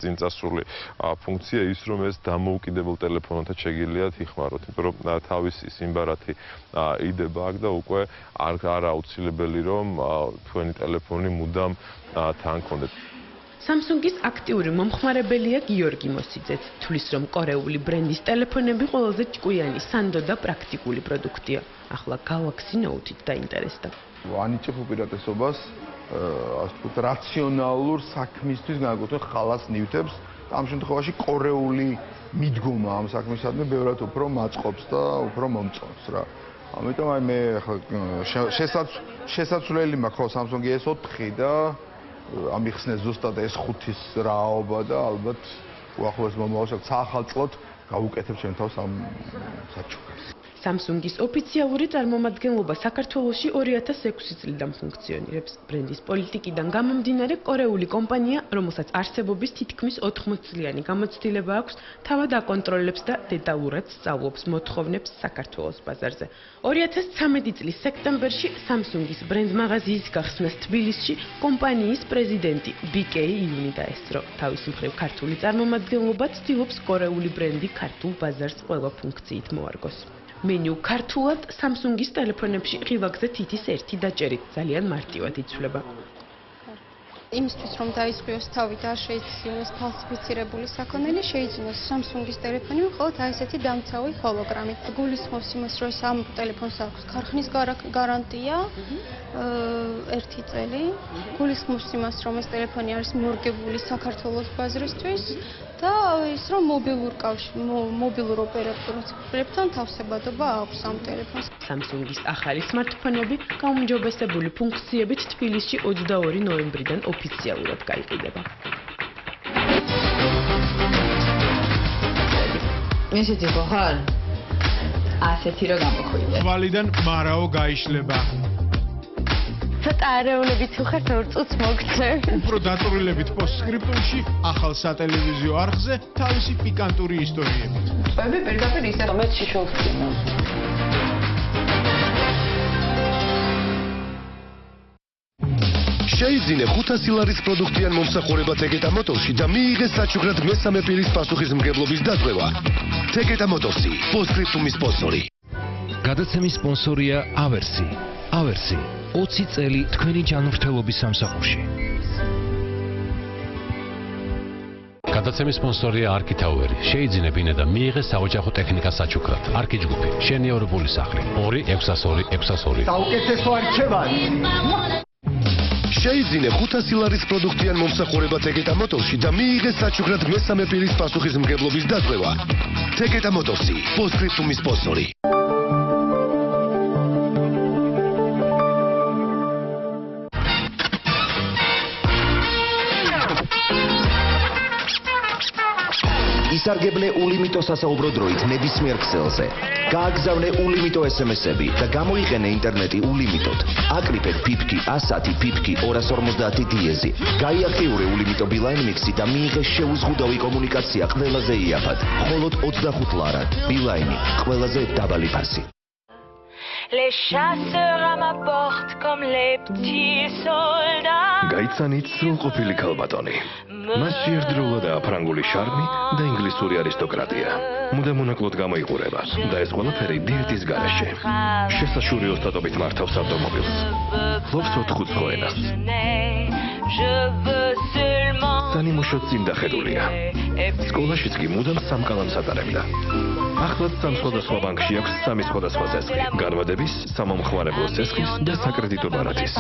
წინ წასული ფუნქცია ის, რომ ეს დამოუკიდებელ ტელეფონთან შეგიძლიათ იხმაროთ, იმიტომ რომ თავისი სიმბარათი იდება აქ და უკვე არ აუცილებელი რომ თქვენი ტელეფონი მუდამ თან გქონდეთ. Samsung-ის აქტიური მომხმარებელია გიორგი მოსიძეც. თვლის, რომ კორეული ბრენდის ტელეფონები ყველაზე ჭკვიანი, სანდო და პრაქტიკული პროდუქტია. ახლა Galaxy Note-ით დაინტერესდა. ანიჭებ უპირატესობას, ასე ვთქვათ, რაციონალურ საქმისთვის განეკუთვენ ხალას ნივთებს. ამ შემთხვევაში კორეული მიდგომა ამ საქმისადმი ბევრად უფრო მაწყობს და უფრო მომწონს რა. ამიტომ აი მე შესაძლებელი მაქვს ხო Samsung-ი S4 და ამიხსნე ზუსტად S5-ის რაობა და ალბათ უახლოეს მომავალში საახალწლოდ გავუკეთებ ჩვენ თავს ამ საჩუქრს. Samsung-ის ოფიციალური წარმომადგენლობა საქართველოში 2006 წლიდან ფუნქციონირებს. ბრენდის პოლიტიკიდან გამომდინარე, კორეული კომპანია, რომელსაც არსებობის თითქმის 80 წლიანი გამოცდილება აქვს, თავად აკონტროლებს და დეტალურად სწავლობს მოთხოვნებს საქართველოს ბაზარზე. 2013 წლის სექტემბერში Samsung-ის ბრენდ მაღაზიის გახსნას თბილისში კომპანიის პრეზიდენტი BK იუნი დაესწრო. თავის მხრივ ქართული წარმომადგენლობა ცდილობს კორეული ბრენდი ქართულ ბაზარს ყველა ფუნქციით მოარგოს. Menu ქართულად Samsung-ის ტელეფონებში ღილაკზე თითის ერთი დაჭერით ძალიან მარტივად იცვლება. იმისთვის რომ დაისხიოს თავი და არ შეიცვლოს ფალსიფიცირებული საქონელი, შეიძინოს Samsung-ის ტელეფონი მხოლოდ აი ესეთი დამცავი ჰოლოგრამით. გულისხმობს იმას, რომ ამ ტელეფონს აქვს ქარხნის გარანტია 1 წელი. გულისხმობს იმას, რომ ეს ტელეფონი არის მორგებული საქართველოს ბაზრისთვის და ის რომ მობილურ ოპერატორებთან თავსებადობა აქვს ამ ტელეფონს. Samsung-ის ახალი smartphone-ები გაუმჯობესებული ფუნქციებით თბილისში 22 ნოემბრიდან ოფიციალურად გაიყიდება. ესეთი ხო ხარ? ასეთი რა გამოხვიდე. ვალიდან მარაო გაიშლება. ცოტა არეულებით უხართ 2 წუთს მოგწევ. უფრო დაწვრილებით პოსტსკრიპტუმში ახალ სატელევიზიო არხზე თავისი პიკანტური ისტორიებით. წვები პირდაპირ ისე რომ მეც შიშობს კინოს. შეიძინე 500 ლარის პროდუქტიან მომსახურება Tegeta Motors-ში და მიიღეს საჩუქრად მესამე პირის პასუხისმგებლობის დატვირთვა. Tegeta Motors-ი, პოსტსკრიპტუმის სპონსორი. გადაცემის სპონსორია Aversi. Aversi 20 წელი თქვენი ჯანმრთელობის სამსახურში. გადაცემის სპონსორია Arki Tower. შეიძინე ბინა და მიიღეს საოჯახო ტექნიკა საჩუქრად. Arki ჯგუფი, შენიორებული სახლი. 2-602-602. საუკეთესო არქივარი. შეიძინე 500 ლარის პროდუქტიან მომსახურება Tegeta Motors-ში და მიიღეს საჩუქრად მესამე პირის პასუხისმგებლობის დატვირთვა. Tegeta Motors-ი, პოსტსკრიპტუმის სპონსორი. ისარგებლე ულიმიტო სასაუბრო დროით ნებისმიერ ქსელზე. გააგზავნე ულიმიტო SMS-ები და გამოიყენე ინტერნეტი ულიმიტოდ. აკრიფეთ ფიფკი 110 ფიფკი 250 დიეზი. გაიაქტიურე ულიმიტო Beeline Mix-ი და მიიღე შეუზღუდავი კომუნიკაცია ყველაზე იაფად. მხოლოდ 25 ლარად. Beeline, ყველაზე დაბალი ფასი. Les chasseurs à ma porte comme les petits soldats. გაიცანით სრულყოფილი ქალბატონი. მასში ერთდროულად ფრანგული შარმი და ინგლისური არისტოკრატია. მუდამონაკლოდ გამოიყურება და ეს ყველაფერი დიეტის გარეშე. შესაშური ოსტატობით მართავს ავტომობილს. ფლობს 4 ენას. სანიმუშოდ წინდახედულია. სკოლაშიც კი მუდამ სამკალამს ატარებდა. ახლაც სამ სხვადასხვა ბანკში აქვს 3 სხვადასხვა წესხი. განვადების, სამომხმარებლო წესხის და საკრედიტო ბარათის.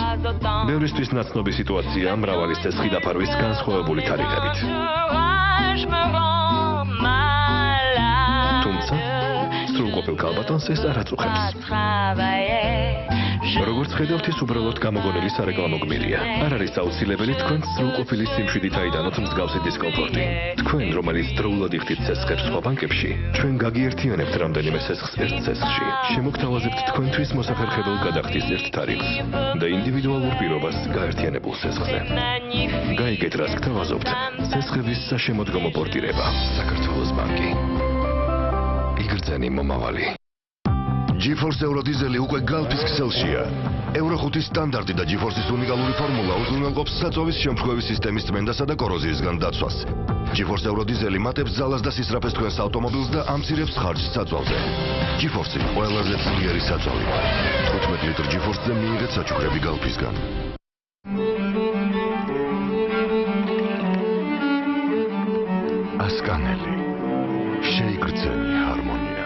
ბევრისთვის ნაცნობი სიტუაცია მრავალი წესხი დაფარვის განსხვავებული თარიღებით. თუმცა სრულყოფილ ქალბატონს ეს არ აწუხებს. როგორც ხედავთ, ის უბრალოდ გამოგონილი სარეკლამო გმირია. არ არის აუცილებელი თქვენ სრულყოფილი სიმშვიდით აიდანოთ მსგავსი დისკომფორტი. თქვენ, რომელიც დროულად იხდით წესხებს სხვა ბანკებში, ჩვენ გაგიერთიანებთ რამდენიმე წესხს ერთ წესხში. შემოგთავაზებთ თქვენთვის მოსახერხებელ გადახდის ერთ თარიღს და ინდივიდუალურ პირობას გაერთიანებულ წესხზე. გაიგეთ, რას გთავაზობთ. წესხების საშემოდგომო პორტირება. საქართველოს ბანკი. იგრძენი მომავალი. GeForce Eurodizeli უკვე გალფის ქსელშია. Euro 5-ის სტანდარტი და GeForce-ის უნიკალური ფორმულა უზრუნველყოფს საწვავის შემთხვევის სისტემის წმენდასა და კოროზიისგან დაცვას. GeForce Eurodizeli მატებს ძალას და სისწრაფეს თქვენს ავტომობილს და ამცირებს ხარჯს საწვავზე. GeForce ყველაზე ძლიერი საწვავი. 15 ლიტր GeForce-ზე მიიღეთ საჩუქრები გალფისგან. ასკანელი. შეიგრძენი ჰარმონია.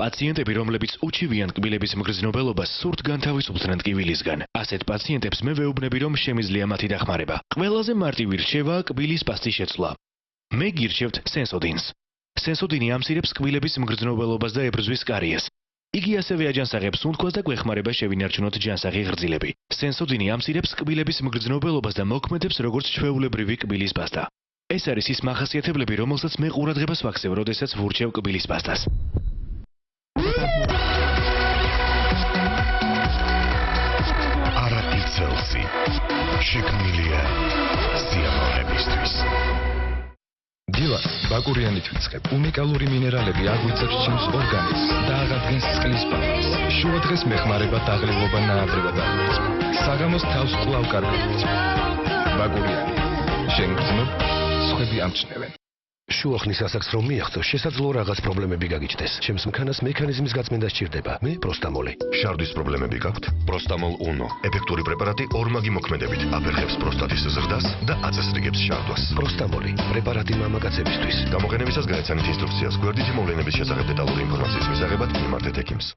პაციენტები, რომლებიც უჩივიან კბილების მგრძნობელობას, სურთ განთავისუფლდნენ კბილისგან. ასეთ პაციენტებს მე ვეუბნები, რომ შემიძლია მათი დახმარება. ყველაზე მარტივი რჩევაა კბილის პასტის შეცვლა. მე გირჩევთ Sensodyne-ს. Sensodyne ამცირებს კბილების მგრძნობელობას და ებრძვის კარიეს. იგი ასევე აჯანსაღებს უნთქვას და გვეხმარება შევინარჩუნოთ ჯანსაღი ღრძილები. Sensodyne ამცირებს კბილების მგრძნობელობას და მოქმედებს როგორც ჩვეულებრივი კბილის პასტა. ეს არის ის მახასიათებლები, რომელსაც მე ყურადღებას ვაქცევ, როდესაც ვურჩევ კბილის პასტას. არაფიცელსი შექმნილია სიამოვნებისთვის. დილა ბაკურიანით ვიწყებ. უნიკალური მინერალები აგვიწევს ჩემს ორგანიზმს და აღადგენს წყლის ბალანსს. შუა დღეს მეხმარება დაღლილობა ნაადრევად აღწევს. საღამოს თავს კვლავ კარგავთ. ბაკურიანი. შენ გძნობ, სხვები ამჩნევენ. შუა ხნის ასაკს რომ მიაღწევ, შესაძლოა რაღაც პრობლემები გაგიჩნდეს. ჩემს მქანას მექანიზმის გაწმენდა სჭირდება. მე პროსტამოლი. შარდის პრობლემები გაქვთ? პროსტამოლ Uno. ეფექტური პრეპარატი ორმაგი მოქმედებით აფერხებს პროსტატის ზრდას და აწესრიგებს შარდვას. პროსტამოლი. პრეპარატი მამაკაცებისთვის. გამოყენებისას გაეცანით ინსტრუქციას. გვერდითი მოვლენების შესახებ დეტალური ინფორმაციის მისაღებად მიმართეთ ექიმს.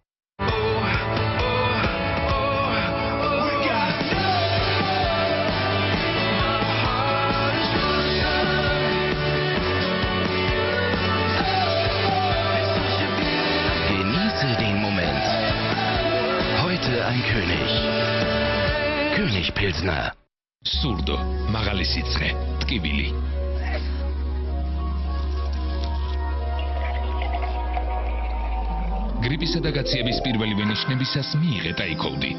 Ein König. König Pilsner. Surdo, მაღალი სიცხე, ტკივილი. გრიპისა და გაციების პირველივე ნიშნებისას მიიღეთ აიკოლდი.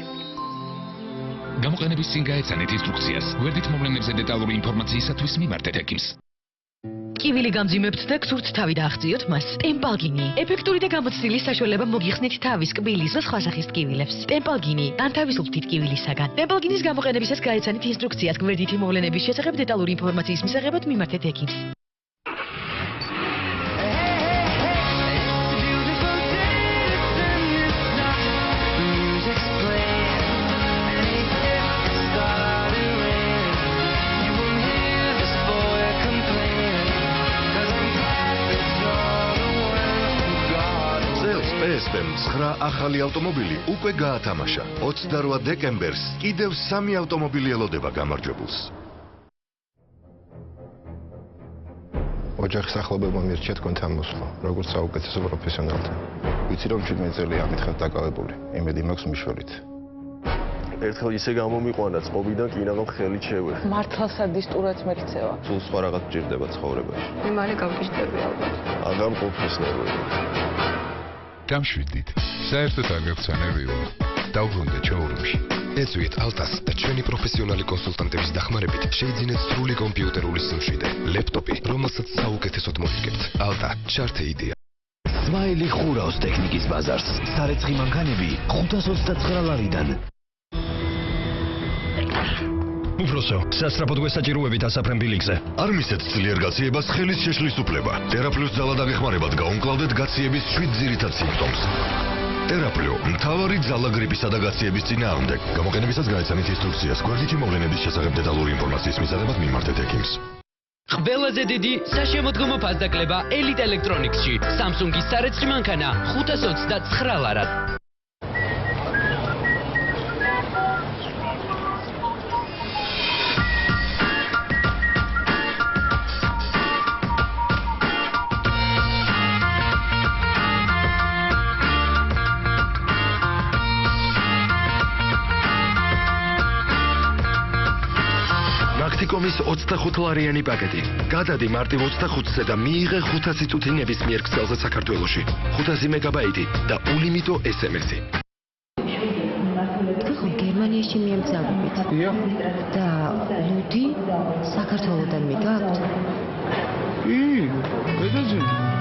გამოყენების წინ გაეცანით ინსტრუქციას. გვერდით მოვლენებზე დეტალური ინფორმაციისათვის მიმართეთ ექიმს. ტკივილი გამძიმებთ და გსურთ თავი დააღწიოთ მას. ტემპალგინი. ეფექტური და გამოცდილი საშუალება მოგიხსნით თავის კბილის და სხვა სახის ტკივილებს. ტემპალგინი. განთავისუფლდით ტკივილისაგან. ტემპალგინის გამოყენებისას გაეცანით ინსტრუქციას. გვერდითი მოვლენების შესახებ დეტალური ინფორმაციის მისაღებად მიმართეთ ექიმს. PSP-მ 9 ახალი ავტომობილი უკვე გაათამაშა. 28 დეკემბერს კიდევ 3 ავტომობილი ელოდება გამარჯვებულს. ოჯახის ახლობელმა მირჩია თქვენთან მოსვლა, როგორც საუკეთესო პროფესიონალთან. ვიცი რომ 17 წელი ამითხართ დაკავებული. იმედი მაქვს მიშველით. ერთხელ ისე გამომიყვანა წყობიდან კინაღამ ხელით შევეხ. მართლა სადისტურად მერცევა. სულ სხვა რაღაც გჭირდება ცხოვრებაში. მე მალე გავგიჟდები ალბათ. აღარ მყოფის ნერვები. გამშვიდით. საერთოდ არ გაქვთ ნერვიო. დავბრუნდეთ შოურუმში. ეწვიეთ ალტას და ჩვენი პროფესიონალი კონსულტანტების დახმარებით შეიძინეთ სრული კომპიუტერული სიმშვიდე, ლეპტოპი, რომელსაც საუკეთესოდ მოიგებთ. ალტა, ჩართე იდეა. სმაილი ხურავს ტექნიკის ბაზარს. სარეცხი მანქანები 529 ლარიდან. უფროსო, სასწრაფოდ გვესაჭიროებით ასაფრენ ბილიკზე. არ მისცეთ ძლიერ გაციებას ხელის შეშლის უფლება. TeraPlus ძალა დაგეხმარებათ გაუმკლავდეთ გაციების 7 ძირითად სიმპტომს. TeraPlus მთავარი ძალა გრიპისა და გაციების წინააღმდეგ. გამოყენებისას გაეცანით ინსტრუქციას. გვერდითი მოვლენების შესახებ დეტალური ინფორმაციის მისაღებად მიმართეთ ექიმს. ყველაზე დიდი საშემოდგომო ფასდაკლება Elite Electronics-ში. Samsung-ის სარეცხი მანქანა 529 ლარად. Nacticom-ის 25 ლარიანი პაკეტი. გადადი მარტივ 25-ზე და მიიღე 500 წუთი ნებისმიერ ქსელზე საქართველოში. 500 მეგაბაიტი და ულიმიტო SMS-ი. ხო, გერმანიაში მიემგზავრებით. და ლუდი საქართველოდან მიგაქვთ? კი, ბედაზე.